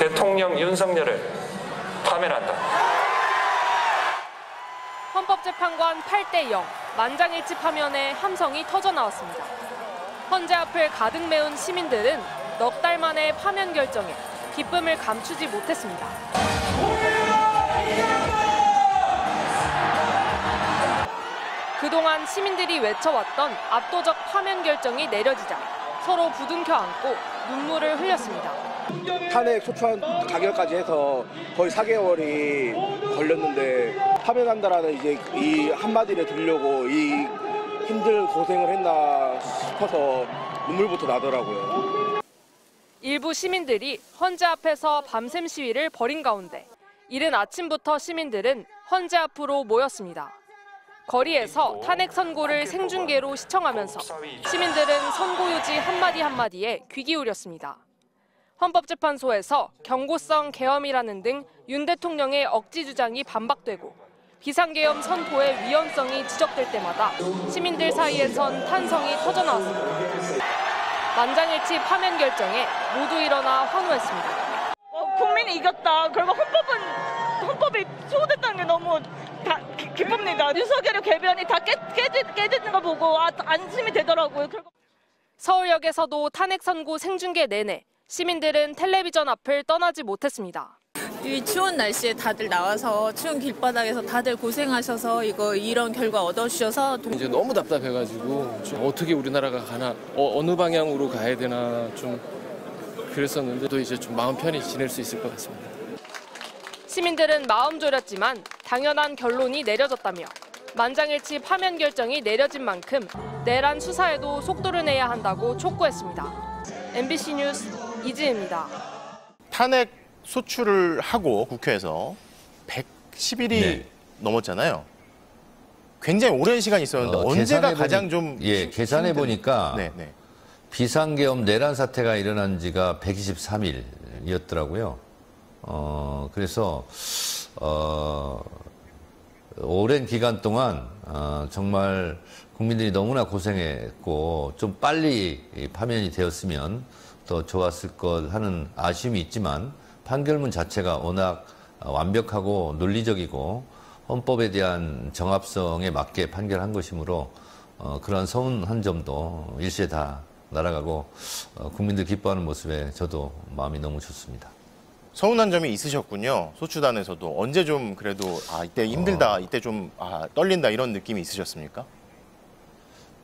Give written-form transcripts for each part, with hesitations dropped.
대통령 윤석열을 파면한다. 헌법재판관 8대0 만장일치 파면에 함성이 터져나왔습니다. 헌재 앞을 가득 메운 시민들은 넉 달 만의 파면 결정에 기쁨을 감추지 못했습니다. 그동안 시민들이 외쳐왔던 압도적 파면 결정이 내려지자 서로 부둥켜 안고 눈물을 흘렸습니다. 탄핵 소추안 가결까지 해서 거의 4개월이 걸렸는데 파면한다라는 이제 이 한마디를 들으려고 이 힘든 고생을 했나 싶어서 눈물부터 나더라고요. 일부 시민들이 헌재 앞에서 밤샘 시위를 벌인 가운데 이른 아침부터 시민들은 헌재 앞으로 모였습니다. 거리에서 탄핵 선고를 생중계로 시청하면서 시민들은 선고 유지 한마디 한마디에 귀 기울였습니다. 헌법재판소에서 경고성 계엄이라는 등 윤 대통령의 억지 주장이 반박되고 비상계엄 선포의 위헌성이 지적될 때마다 시민들 사이에선 탄성이 터져나왔습니다. 만장일치 파면 결정에 모두 일어나 환호했습니다. 국민이 이겼다. 그리고 헌법이 수호됐다는 게 너무 기쁩니다. 윤석열의 궤변이 다 깨지는 거 보고 안심이 되더라고요. 서울역에서도 탄핵 선고 생중계 내내 시민들은 텔레비전 앞을 떠나지 못했습니다. 이 추운 날씨에 다들 나와서 추운 길바닥에서 다들 고생하셔서 이런 결과 얻어주셔서 이제 너무 답답해가지고 좀 어떻게 우리나라가 가나 어느 방향으로 가야 되나 좀 그랬었는데 또 이제 좀 마음 편히 지낼 수 있을 것 같습니다. 시민들은 마음 졸였지만 당연한 결론이 내려졌다며 만장일치 파면 결정이 내려진 만큼 내란 수사에도 속도를 내야 한다고 촉구했습니다. MBC 뉴스 이지은입니다. 탄핵 소추를 하고 국회에서 110일이 넘었잖아요. 굉장히 오랜 시간이 있었는데 언제가 가장 좀 계산해 보니까 비상계엄 내란 사태가 일어난 지가 123일이었더라고요. 그래서 오랜 기간 동안 정말 국민들이 너무나 고생했고 좀 빨리 파면이 되었으면 더 좋았을 것 하는 아쉬움이 있지만 판결문 자체가 워낙 완벽하고 논리적이고 헌법에 대한 정합성에 맞게 판결한 것이므로 그런 서운한 점도 일시에 다 날아가고 국민들 기뻐하는 모습에 저도 마음이 너무 좋습니다. 서운한 점이 있으셨군요. 소추단에서도 언제 좀 그래도 이때 힘들다, 이때 좀 떨린다 이런 느낌이 있으셨습니까?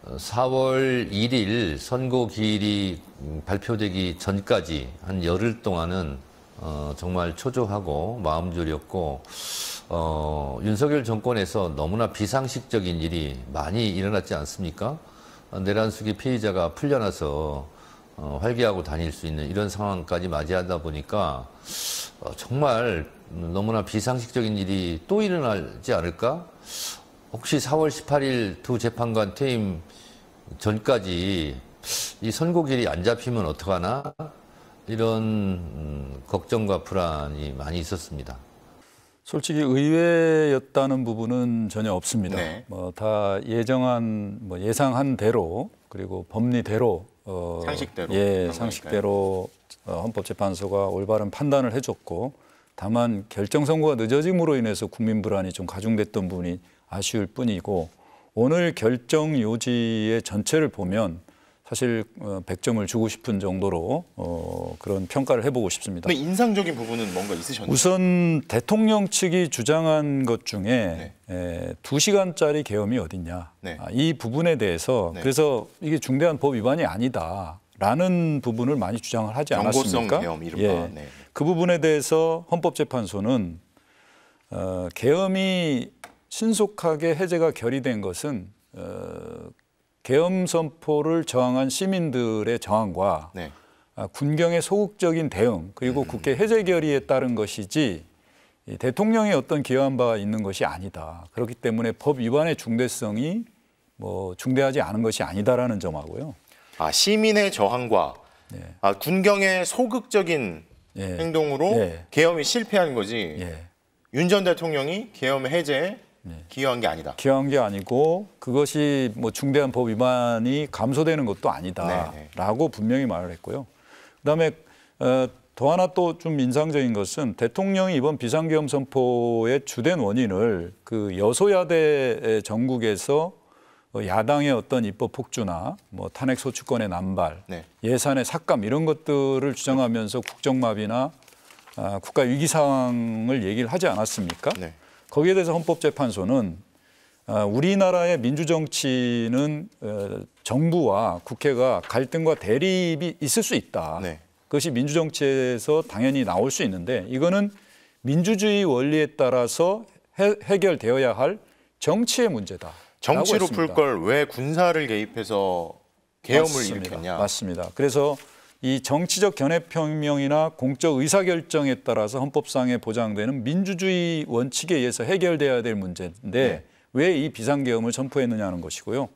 4월 1일 선고기일이 발표되기 전까지 한 열흘 동안은 정말 초조하고 마음 졸였고 윤석열 정권에서 너무나 비상식적인 일이 많이 일어났지 않습니까? 내란수기 피의자가 풀려나서 활개하고 다닐 수 있는 이런 상황까지 맞이하다 보니까 정말 너무나 비상식적인 일이 또 일어나지 않을까? 혹시 4월 18일 두 재판관 퇴임 전까지 이 선고기일이 안 잡히면 어떡하나? 이런 걱정과 불안이 많이 있었습니다. 솔직히 의외였다는 부분은 전혀 없습니다. 다 예상한 대로 그리고 법리대로 상식대로 상식대로 헌법재판소가 올바른 판단을 해줬고 다만 결정 선고가 늦어짐으로 인해서 국민 불안이 좀 가중됐던 부분이 아쉬울 뿐이고 오늘 결정 요지의 전체를 보면 사실 100점을 주고 싶은 정도로 그런 평가를 해보고 싶습니다. 근데 인상적인 부분은 뭔가 있으셨나요? 우선 대통령 측이 주장한 것 중에 2시간짜리 계엄이 어딨냐. 이 부분에 대해서 그래서 이게 중대한 법 위반이 아니다라는 부분을 많이 주장을 하지 않았습니까? 경고성 계엄 이른바. 그 부분에 대해서 헌법재판소는 계엄이 신속하게 해제가 결의된 것은 계엄 선포를 저항한 시민들의 저항과 군경의 소극적인 대응 그리고 국회 해제 결의에 따른 것이지 대통령의 어떤 기여한 바가 있는 것이 아니다. 그렇기 때문에 법 위반의 중대성이 중대하지 않은 것이 아니다라는 점하고요. 시민의 저항과 군경의 소극적인 행동으로 계엄이 실패한 거지 윤 전 대통령이 계엄 해제에 기여한 게 아니다. 기여한 게 아니고 그것이 중대한 법 위반이 감소되는 것도 아니다라고 분명히 말을 했고요. 그다음에 더 하나 또 좀 인상적인 것은 대통령이 이번 비상계엄 선포의 주된 원인을 그 여소야대 전국에서 야당의 어떤 입법 폭주나 뭐 탄핵 소추권의 남발, 네. 예산의 삭감 이런 것들을 주장하면서 국정마비나 국가 위기 상황을 얘기를 하지 않았습니까? 네. 거기에 대해서 헌법재판소는 우리나라의 민주정치는 정부와 국회가 갈등과 대립이 있을 수 있다. 네. 그것이 민주정치에서 당연히 나올 수 있는데 이거는 민주주의 원리에 따라서 해결되어야 할 정치의 문제다. 정치로 풀 걸 왜 군사를 개입해서 계엄을 맞습니다. 일으켰냐. 맞습니다. 그래서 이 정치적 견해표명이나 공적 의사결정에 따라서 헌법상에 보장되는 민주주의 원칙에 의해서 해결돼야 될 문제인데 네. 왜 이 비상계엄을 선포했느냐는 것이고요.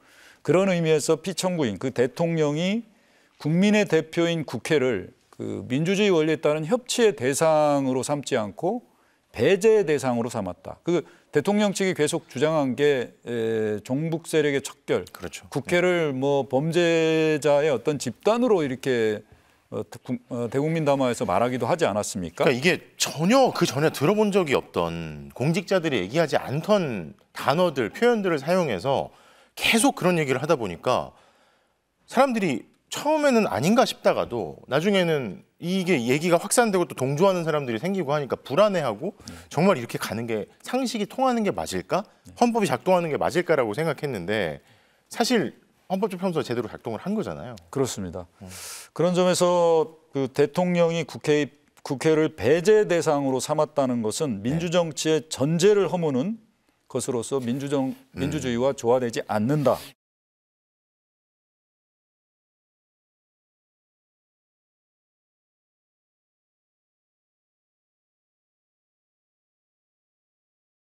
그런 의미에서 피청구인 그 대통령이 국민의 대표인 국회를 그 민주주의 원리에 따른 협치의 대상으로 삼지 않고 배제의 대상으로 삼았다. 그 대통령 측이 계속 주장한 게 종북 세력의 척결, 그렇죠. 국회를 뭐 범죄자의 어떤 집단으로 이렇게 대국민 담화에서 말하기도 하지 않았습니까? 그러니까 이게 전혀 그 전에 들어본 적이 없던 공직자들이 얘기하지 않던 단어들, 표현들을 사용해서 계속 그런 얘기를 하다 보니까 사람들이 처음에는 아닌가 싶다가도 나중에는 이게 얘기가 확산되고 또 동조하는 사람들이 생기고 하니까 불안해하고 정말 이렇게 가는 게 상식이 통하는 게 맞을까? 헌법이 작동하는 게 맞을까라고 생각했는데 사실 헌법재판소가 제대로 작동을 한 거잖아요. 그렇습니다. 그런 점에서 그 대통령이 국회를 배제 대상으로 삼았다는 것은 민주정치의 전제를 허무는 것으로서 민주주의와 조화되지 않는다.